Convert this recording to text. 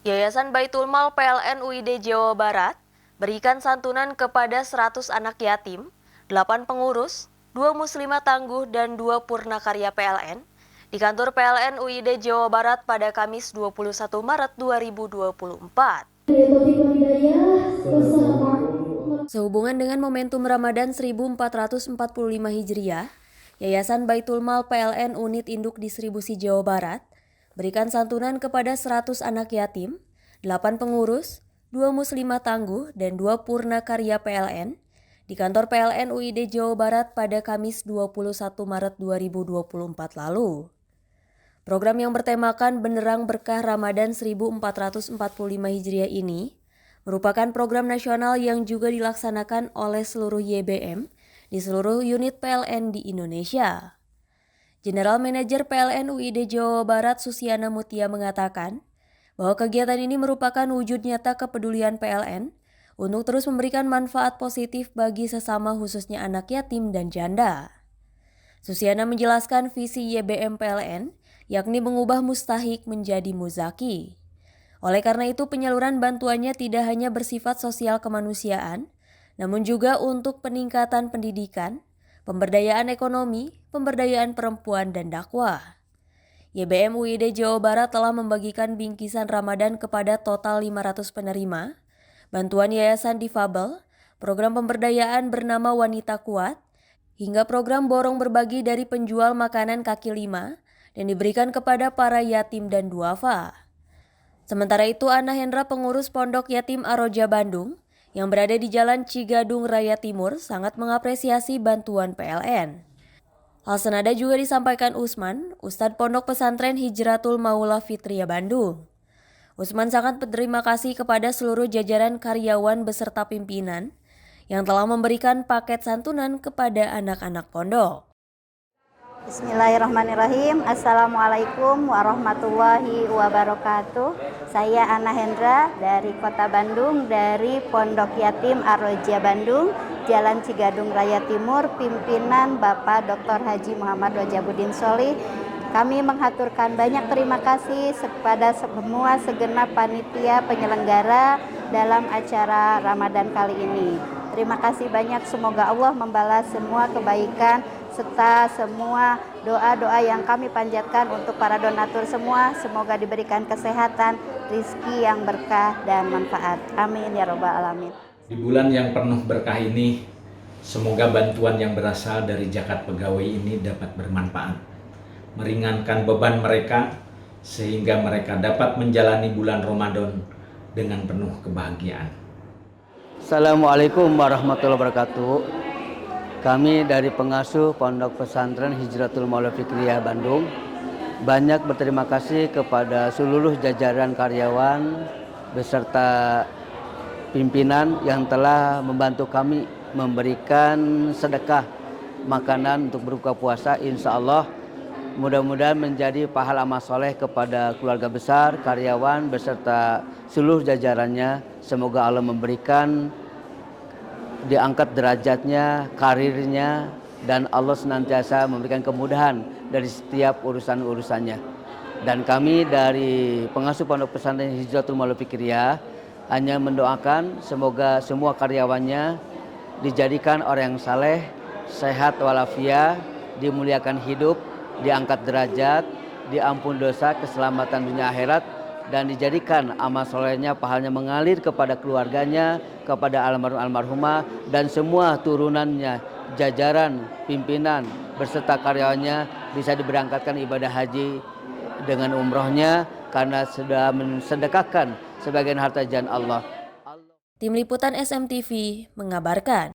Yayasan Baitul Mal PLN UID Jawa Barat berikan santunan kepada 100 anak yatim, 8 pengurus, 2 muslimah tangguh dan 2 purnakarya PLN di kantor PLN UID Jawa Barat pada Kamis 21 Maret 2024. Sehubungan dengan momentum Ramadan 1445 Hijriah, Yayasan Baitul Mal PLN Unit Induk Distribusi Jawa Barat berikan santunan kepada 100 anak yatim, 8 pengurus, 2 muslimah tangguh, dan 2 purnakarya PLN di kantor PLN UID Jawa Barat pada Kamis 21 Maret 2024 lalu. Program yang bertemakan Benderang Berkah Ramadan 1445 Hijriah ini merupakan program nasional yang juga dilaksanakan oleh seluruh YBM di seluruh unit PLN di Indonesia. General Manager PLN UID Jawa Barat Susiana Mutia mengatakan bahwa kegiatan ini merupakan wujud nyata kepedulian PLN untuk terus memberikan manfaat positif bagi sesama khususnya anak yatim dan janda. Susiana menjelaskan visi YBM PLN yakni mengubah mustahik menjadi muzaki. Oleh karena itu penyaluran bantuannya tidak hanya bersifat sosial kemanusiaan, namun juga untuk peningkatan pendidikan, pemberdayaan ekonomi, pemberdayaan perempuan, dan dakwah. YBM UID Jawa Barat telah membagikan bingkisan Ramadan kepada total 500 penerima, bantuan yayasan difabel, program pemberdayaan bernama Wanita Kuat, hingga program borong berbagi dari penjual makanan kaki lima dan diberikan kepada para yatim dan duafa. Sementara itu, Ana Hendra, pengurus Pondok Yatim Aroja Bandung, yang berada di Jalan Cigadung Raya Timur, sangat mengapresiasi bantuan PLN. Hal senada juga disampaikan Usman, Ustadz Pondok Pesantren Hijratul Maula Fitria Bandung. Usman sangat berterima kasih kepada seluruh jajaran karyawan beserta pimpinan yang telah memberikan paket santunan kepada anak-anak pondok. Bismillahirrahmanirrahim. Assalamualaikum warahmatullahi wabarakatuh. Saya Ana Hendra dari Kota Bandung, dari Pondok Yatim Aroja Bandung, Jalan Cigadung Raya Timur, pimpinan Bapak Dr. Haji Muhammad Wajabuddin Sholih. Kami menghaturkan banyak terima kasih kepada semua segenap panitia penyelenggara dalam acara Ramadan kali ini. Terima kasih banyak, semoga Allah membalas semua kebaikan serta semua doa-doa yang kami panjatkan untuk para donatur semua. Semoga diberikan kesehatan, rizki yang berkah dan manfaat. Amin ya robbal alamin. Di bulan yang penuh berkah ini, semoga bantuan yang berasal dari zakat pegawai ini dapat bermanfaat, meringankan beban mereka sehingga mereka dapat menjalani bulan Ramadan dengan penuh kebahagiaan. Assalamualaikum warahmatullahi wabarakatuh. Kami dari pengasuh Pondok Pesantren Hijratul Maula Fitria Bandung banyak berterima kasih kepada seluruh jajaran karyawan beserta pimpinan yang telah membantu kami memberikan sedekah makanan untuk berbuka puasa. Insya Allah mudah-mudahan menjadi pahala amal soleh kepada keluarga besar, karyawan beserta seluruh jajarannya. Semoga Allah memberikan diangkat derajatnya, karirnya, dan Allah senantiasa memberikan kemudahan dari setiap urusan-urusannya. Dan kami dari pengasuh Pondok Pesantren Hijratul Maula Fitria hanya mendoakan semoga semua karyawannya dijadikan orang yang saleh, sehat walafiat, dimuliakan hidup, diangkat derajat, diampun dosa, keselamatan dunia akhirat, dan dijadikan amal solehnya pahalanya mengalir kepada keluarganya, kepada almarhumah dan semua turunannya, jajaran pimpinan beserta karyawannya bisa diberangkatkan ibadah haji dengan umrohnya karena sudah mensedekahkan sebagian harta jalan Allah. Tim Liputan SMTV mengabarkan.